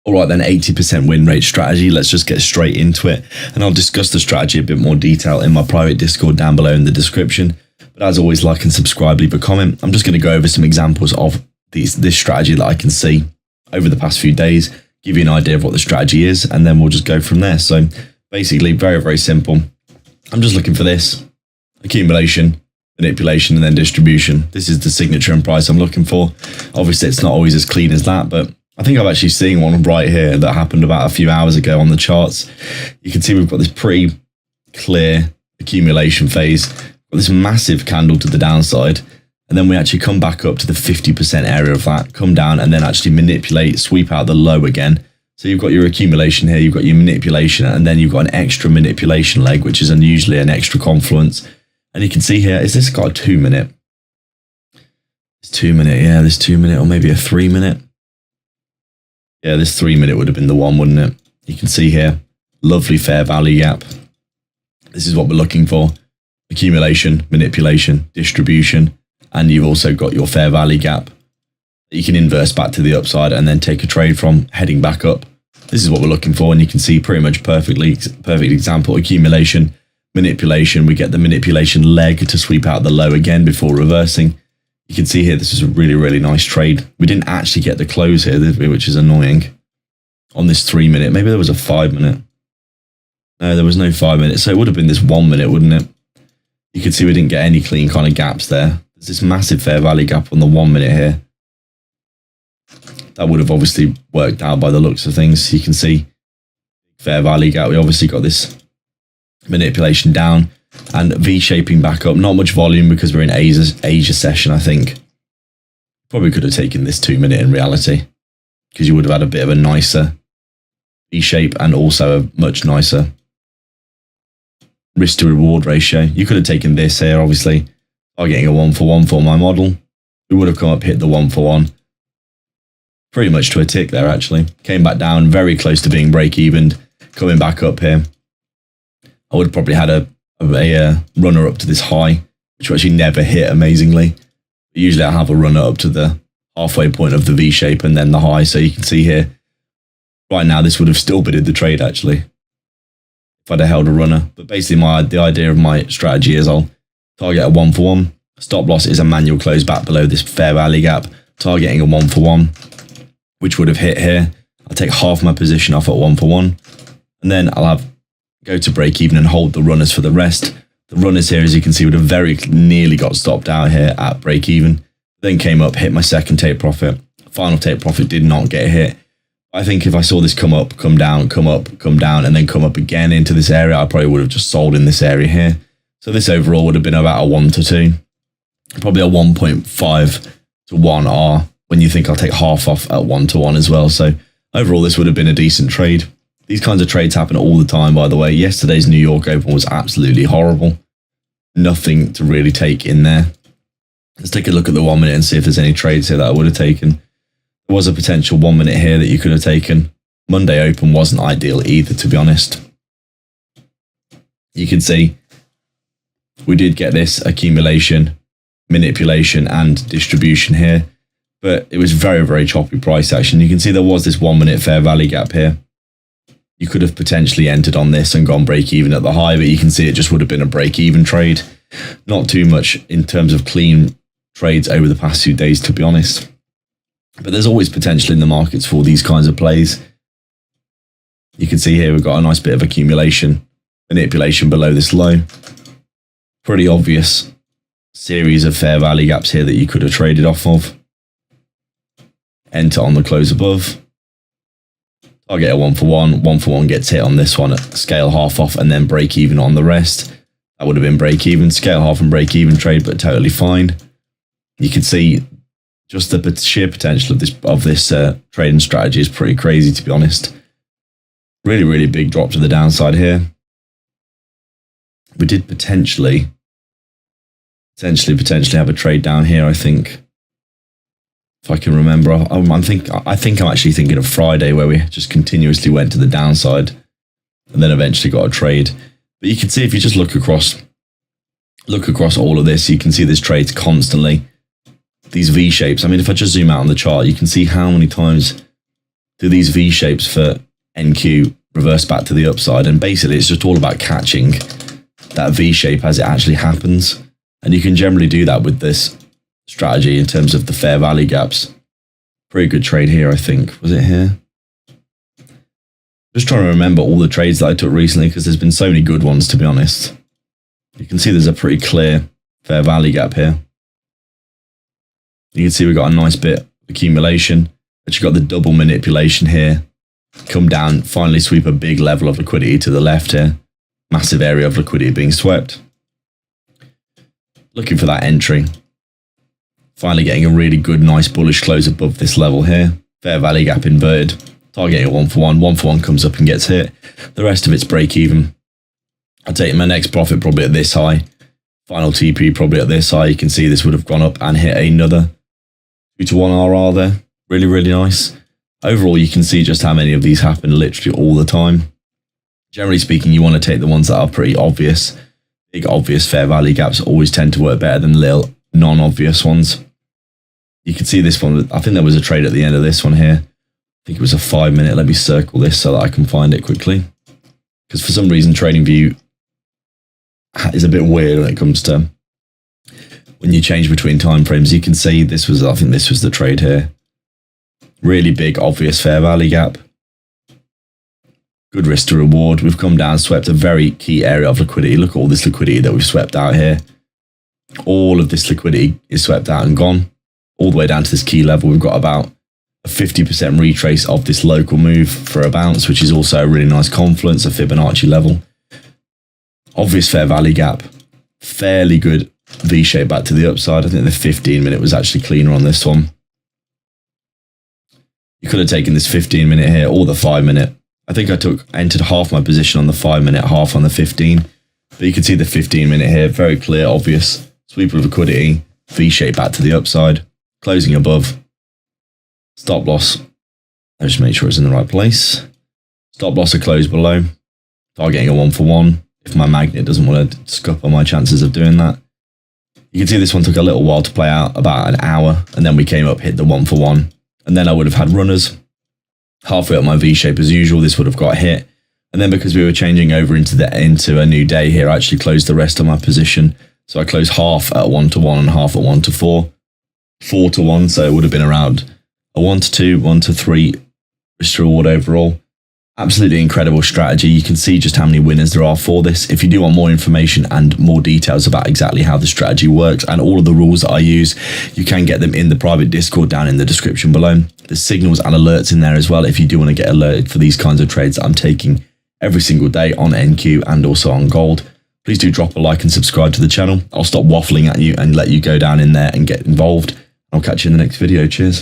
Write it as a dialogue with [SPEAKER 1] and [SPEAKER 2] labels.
[SPEAKER 1] All right, then 80% win rate strategy. Let's just get straight into it. And I'll discuss the strategy a bit more detail in my private Discord down below in the description. But as always, like and subscribe, leave a comment. I'm just going to go over some examples of this strategy that I can see over the past few days, give you an idea of what the strategy is, and then we'll just go from there. So basically, very, very simple. I'm just looking for this: accumulation, manipulation, and then distribution. This is the signature and price I'm looking for. Obviously, it's not always as clean as that, but I think I've actually seen one right here that happened about a few hours ago on the charts. You can see we've got this pretty clear accumulation phase, got this massive candle to the downside, and then we actually come back up to the 50% area of that, come down, and then actually manipulate, sweep out the low again. So you've got your accumulation here, you've got your manipulation, and then you've got an extra manipulation leg, which is unusually an extra confluence. And you can see here, is this got a 2 minute? It's 2 minute, yeah, this 2 minute, or maybe a 3 minute. Yeah, this 3 minute would have been the one, wouldn't it? You can see here, lovely fair value gap. This is what we're looking for: accumulation, manipulation, distribution, and you've also got your fair value gap that you can inverse back to the upside and then take a trade from, heading back up. This is what we're looking for, and you can see pretty much perfect example: accumulation, manipulation. We get the manipulation leg to sweep out the low again before reversing. You can see here, this is a really, really nice trade. We didn't actually get the close here, did we? Which is annoying. On this 3 minute, maybe there was a 5 minute. No, there was no 5 minutes. So it would have been this 1 minute, wouldn't it? You can see we didn't get any clean kind of gaps there. There's this massive fair value gap on the 1 minute here. That would have obviously worked out by the looks of things. You can see fair value gap. We obviously got this manipulation down and V-shaping back up. Not much volume because we're in Asia session, I think. Probably could have taken this 2 minute in reality, because you would have had a bit of a nicer V-shape and also a much nicer risk to reward ratio. You could have taken this here, obviously. I'm getting a 1-for-1 for my model. We would have come up, hit the 1-for-1. Pretty much to a tick there, actually. Came back down, very close to being break-evened. Coming back up here. I would have probably had a runner up to this high, which we actually never hit, amazingly. But usually I have a runner up to the halfway point of the V shape and then the high. So you can see here, right now this would have still bidded the trade actually, if I'd have held a runner. But basically the idea of my strategy is I'll target a 1-for-1. Stop loss is a manual close back below this fair value gap, targeting a 1-for-1, which would have hit here. I'll take half my position off at 1-for-1, and then I'll go to break even and hold the runners for the rest. The runners here, as you can see, would have very nearly got stopped out here at break even. Then came up, hit my second take profit. Final take profit did not get hit. I think if I saw this come up, come down, come up, come down, and then come up again into this area, I probably would have just sold in this area here. So this overall would have been about a 1-to-2, probably a 1.5 to 1 R, when you think I'll take half off at 1-to-1 as well. So overall, this would have been a decent trade. These kinds of trades happen all the time, by the way. Yesterday's New York Open was absolutely horrible. Nothing to really take in there. Let's take a look at the 1 minute and see if there's any trades here that I would have taken. There was a potential 1 minute here that you could have taken. Monday Open wasn't ideal either, to be honest. You can see we did get this accumulation, manipulation, and distribution here, but it was very, very choppy price action. You can see there was this 1 minute fair value gap here. You could have potentially entered on this and gone break even at the high, but you can see it just would have been a break even trade. Not too much in terms of clean trades over the past few days, to be honest. But there's always potential in the markets for these kinds of plays. You can see here we've got a nice bit of accumulation, manipulation below this low. Pretty obvious series of fair value gaps here that you could have traded off of. Enter on the close above. I'll get a 1-for-1. 1-for-1 gets hit on this one, scale half off, and then break even on the rest. That would have been break even, scale half and break even trade, but totally fine. You can see just the sheer potential of this trading strategy is pretty crazy, to be honest. Really, really big drop to the downside here. We did potentially have a trade down here, I think. If I can remember, I think I'm actually thinking of Friday, where we just continuously went to the downside and then eventually got a trade. But you can see if you just look across all of this, you can see there's trades constantly. These V shapes. I mean, if I just zoom out on the chart, you can see how many times do these V shapes for NQ, reverse back to the upside, and basically it's just all about catching that V shape as it actually happens. And you can generally do that with this strategy in terms of the fair value gaps. Pretty good trade here, I think. Was it here? Just trying to remember all the trades that I took recently, because there's been so many good ones, to be honest. You can see there's a pretty clear fair value gap here. You can see we've got a nice bit of accumulation, but you've got the double manipulation here. Come down, finally sweep a big level of liquidity to the left here. Massive area of liquidity being swept. Looking for that entry. Finally getting a really good, nice bullish close above this level here. Fair value gap inverted. Targeting a 1-for-1. 1-for-1 comes up and gets hit. The rest of it's break even. I'll take my next profit probably at this high. Final TP probably at this high. You can see this would have gone up and hit another 2-to-1 RR there. Really, really nice. Overall, you can see just how many of these happen literally all the time. Generally speaking, you want to take the ones that are pretty obvious. Big obvious fair value gaps always tend to work better than little non-obvious ones. You can see this one. I think there was a trade at the end of this one here. I think it was a 5-minute. Let me circle this so that I can find it quickly. Because for some reason, TradingView is a bit weird when it comes to when you change between time frames. You can see this was, I think this was the trade here. Really big, obvious fair value gap. Good risk to reward. We've come down, swept a very key area of liquidity. Look at all this liquidity that we've swept out here. All of this liquidity is swept out and gone. All the way down to this key level. We've got about a 50% retrace of this local move for a bounce, which is also a really nice confluence, a Fibonacci level. Obvious fair value gap. Fairly good V-shape back to the upside. I think the 15-minute was actually cleaner on this one. You could have taken this 15-minute here or the 5-minute. I think I entered half my position on the 5-minute, half on the 15. But you can see the 15-minute here. Very clear, obvious sweep of liquidity. V-shape back to the upside. Closing above. Stop loss. Let's just make sure it's in the right place. Stop loss are closed below. Targeting a 1-for-1. If my magnet doesn't want to scup on my chances of doing that. You can see this one took a little while to play out, about an hour. And then we came up, hit the 1-for-1. And then I would have had runners. Halfway up my V-shape as usual, this would have got hit. And then because we were changing over into a new day here, I actually closed the rest of my position. So I closed half at 1-to-1 and half at 1-to-4. 4-to-1, so it would have been around a 1-to-2, 1-to-3 risk to reward overall. Absolutely incredible strategy. You can see just how many winners there are for this. If you do want more information and more details about exactly how the strategy works and all of the rules that I use, you can get them in the private Discord down in the description below. There's signals and alerts in there as well if you do want to get alerted for these kinds of trades that I'm taking every single day on NQ and also on gold. Please do drop a like and subscribe to the channel. I'll stop waffling at you and let you go down in there and get involved. I'll catch you in the next video. Cheers.